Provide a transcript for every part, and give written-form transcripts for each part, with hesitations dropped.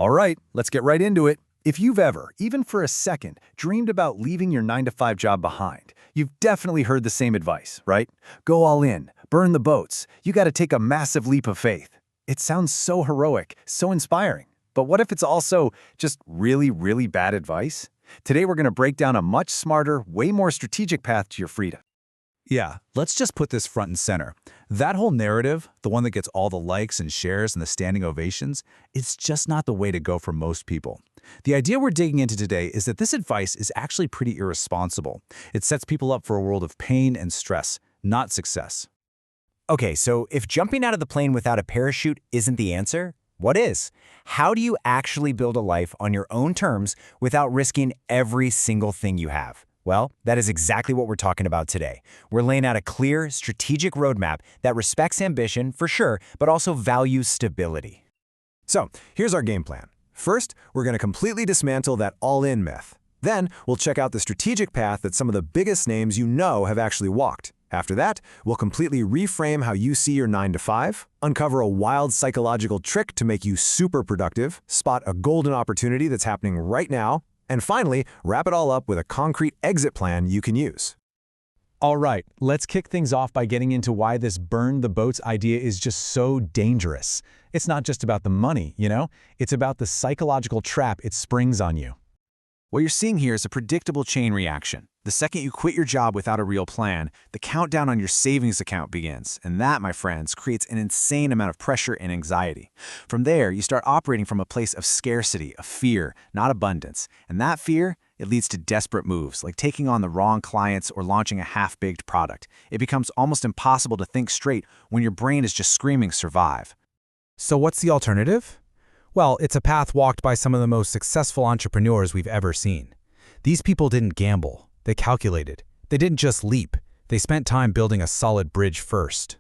All right, let's get right into it. If you've ever, even for a second, dreamed about leaving your 9-to-5 job behind, you've definitely heard the same advice, right? Go all in, burn the boats, you gotta take a massive leap of faith. It sounds so heroic, so inspiring. But what if it's also just really, really bad advice? Today we're gonna break down a much smarter, way more strategic path to your freedom. Yeah, let's just put this front and center. That whole narrative, the one that gets all the likes and shares and the standing ovations, it's just not the way to go for most people. The idea we're digging into today is that this advice is actually pretty irresponsible. It sets people up for a world of pain and stress, not success. Okay, so if jumping out of the plane without a parachute isn't the answer, what is? How do you actually build a life on your own terms without risking every single thing you have? Well, that is exactly what we're talking about today. We're laying out a clear, strategic roadmap that respects ambition, for sure, but also values stability. So, here's our game plan. First, we're going to completely dismantle that all-in myth. Then, we'll check out the strategic path that some of the biggest names you know have actually walked. After that, we'll completely reframe how you see your 9-to-5, uncover a wild psychological trick to make you super productive, spot a golden opportunity that's happening right now, and finally, wrap it all up with a concrete exit plan you can use. All right, let's kick things off by getting into why this burn the boats idea is just so dangerous. It's not just about the money, you know? It's about the psychological trap it springs on you. What you're seeing here is a predictable chain reaction. The second you quit your job without a real plan, the countdown on your savings account begins. And that, my friends, creates an insane amount of pressure and anxiety. From there, you start operating from a place of scarcity, of fear, not abundance. And that fear, it leads to desperate moves, like taking on the wrong clients or launching a half-baked product. It becomes almost impossible to think straight when your brain is just screaming survive. So what's the alternative? Well, it's a path walked by some of the most successful entrepreneurs we've ever seen. These people didn't gamble. They calculated. They didn't just leap. They spent time building a solid bridge first.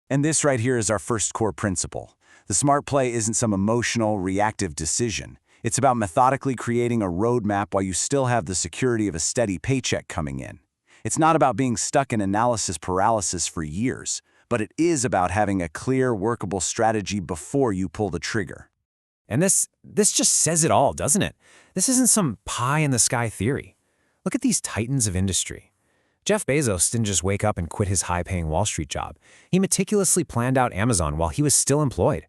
And this right here is our first core principle. The smart play isn't some emotional, reactive decision. It's about methodically creating a roadmap while you still have the security of a steady paycheck coming in. It's not about being stuck in analysis paralysis for years, but it is about having a clear, workable strategy before you pull the trigger. And this just says it all, doesn't it? This isn't some pie-in-the-sky theory. Look at these titans of industry. Jeff Bezos didn't just wake up and quit his high-paying Wall Street job. He meticulously planned out Amazon while he was still employed.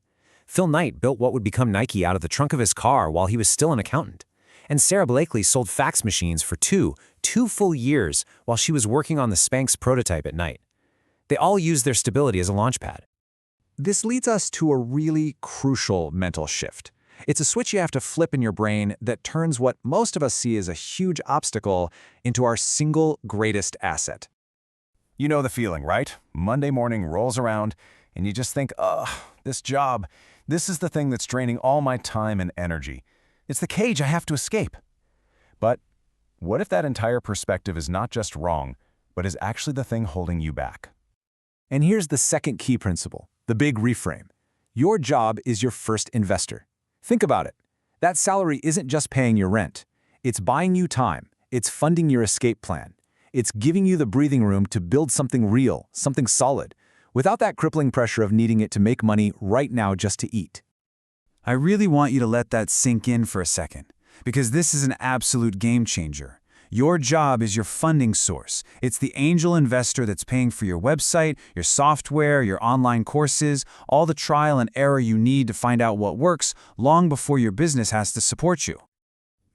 Phil Knight built what would become Nike out of the trunk of his car while he was still an accountant. And Sarah Blakely sold fax machines for two full years while she was working on the Spanx prototype at night. They all used their stability as a launchpad. This leads us to a really crucial mental shift. It's a switch you have to flip in your brain that turns what most of us see as a huge obstacle into our single greatest asset. You know the feeling, right? Monday morning rolls around, and you just think, this job, this is the thing that's draining all my time and energy. It's the cage I have to escape. But what if that entire perspective is not just wrong, but is actually the thing holding you back? And here's the second key principle, the big reframe. Your job is your first investor. Think about it. That salary isn't just paying your rent. It's buying you time. It's funding your escape plan. It's giving you the breathing room to build something real, something solid, without that crippling pressure of needing it to make money right now just to eat. I really want you to let that sink in for a second, because this is an absolute game changer. Your job is your funding source. It's the angel investor that's paying for your website, your software, your online courses, all the trial and error you need to find out what works long before your business has to support you.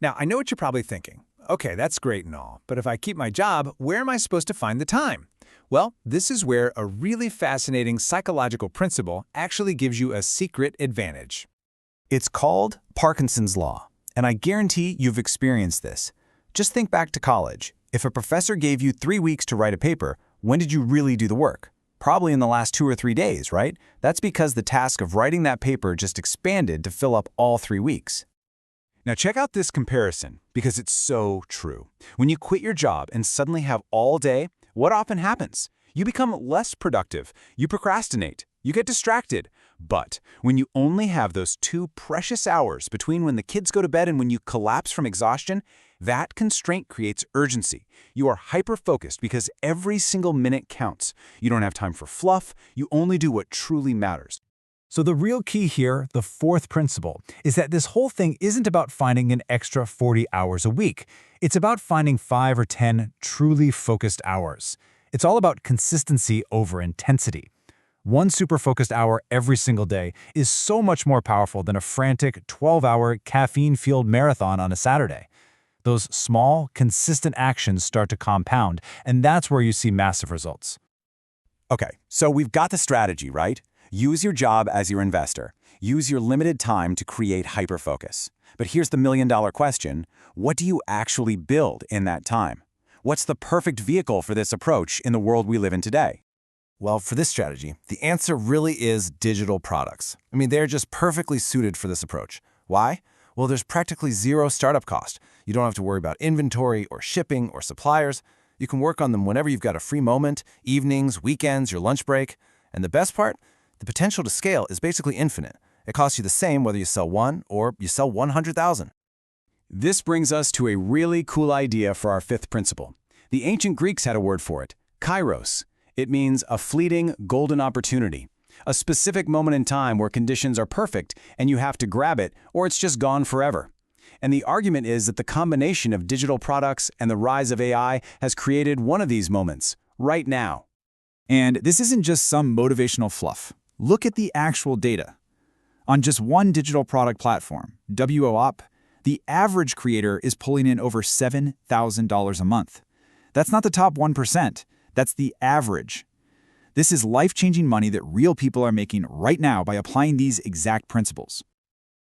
Now, I know what you're probably thinking. Okay, that's great and all, but if I keep my job, where am I supposed to find the time? Well, this is where a really fascinating psychological principle actually gives you a secret advantage. It's called Parkinson's Law, and I guarantee you've experienced this. Just think back to college. If a professor gave you 3 weeks to write a paper, when did you really do the work? Probably in the last 2 or 3 days, right? That's because the task of writing that paper just expanded to fill up all 3 weeks. Now check out this comparison, because it's so true. When you quit your job and suddenly have all day, what often happens? You become less productive, you procrastinate, you get distracted. But when you only have those 2 precious hours between when the kids go to bed and when you collapse from exhaustion, that constraint creates urgency. You are hyper-focused because every single minute counts. You don't have time for fluff, you only do what truly matters. So the real key here, the fourth principle, is that this whole thing isn't about finding an extra 40 hours a week. It's about finding 5 or 10 truly focused hours. It's all about consistency over intensity. One super focused hour every single day is so much more powerful than a frantic 12-hour caffeine-fueled marathon on a Saturday. Those small, consistent actions start to compound, and that's where you see massive results. Okay, so we've got the strategy, right? Use your job as your investor. Use your limited time to create hyperfocus. But here's the million-dollar question. What do you actually build in that time? What's the perfect vehicle for this approach in the world we live in today? Well, for this strategy, the answer really is digital products. I mean, they're just perfectly suited for this approach. Why? Well, there's practically zero startup cost. You don't have to worry about inventory or shipping or suppliers. You can work on them whenever you've got a free moment, evenings, weekends, your lunch break. And the best part? The potential to scale is basically infinite. It costs you the same whether you sell one or you sell 100,000. This brings us to a really cool idea for our fifth principle. The ancient Greeks had a word for it, kairos. It means a fleeting, golden opportunity, a specific moment in time where conditions are perfect and you have to grab it or it's just gone forever. And the argument is that the combination of digital products and the rise of AI has created one of these moments, right now. And this isn't just some motivational fluff. Look at the actual data. On just one digital product platform, WOOP, the average creator is pulling in over $7,000 a month. That's not the top 1%. That's the average. This is life-changing money that real people are making right now by applying these exact principles.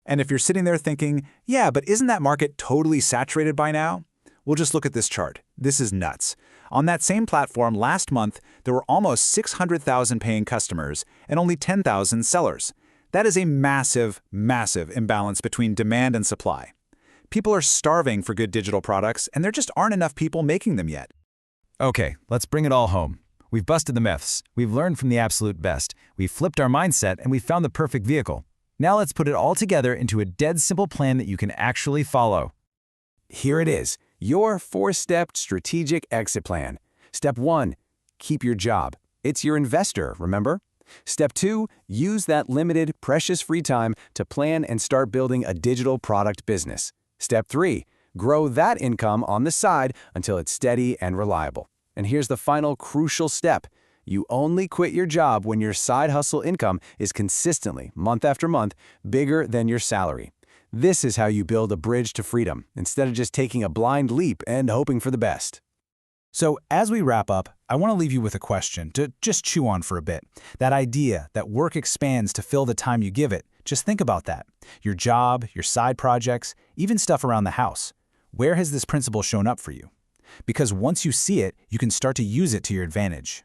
And if you're sitting there thinking, yeah, but isn't that market totally saturated by now? Well, just look at this chart. This is nuts. On that same platform last month, there were almost 600,000 paying customers and only 10,000 sellers. That is a massive, massive imbalance between demand and supply. People are starving for good digital products, and there just aren't enough people making them yet. Okay, let's bring it all home. We've busted the myths, we've learned from the absolute best, we've flipped our mindset, and we've found the perfect vehicle. Now let's put it all together into a dead simple plan that you can actually follow. Here it is, your 4-step strategic exit plan. Step 1, keep your job. It's your investor, remember? Step 2, use that limited, precious free time to plan and start building a digital product business. Step 3, grow that income on the side until it's steady and reliable. And here's the final crucial step. You only quit your job when your side hustle income is consistently, month after month, bigger than your salary. This is how you build a bridge to freedom, instead of just taking a blind leap and hoping for the best. So as we wrap up, I want to leave you with a question to just chew on for a bit. That idea that work expands to fill the time you give it, just think about that. Your job, your side projects, even stuff around the house. Where has this principle shown up for you? Because once you see it, you can start to use it to your advantage.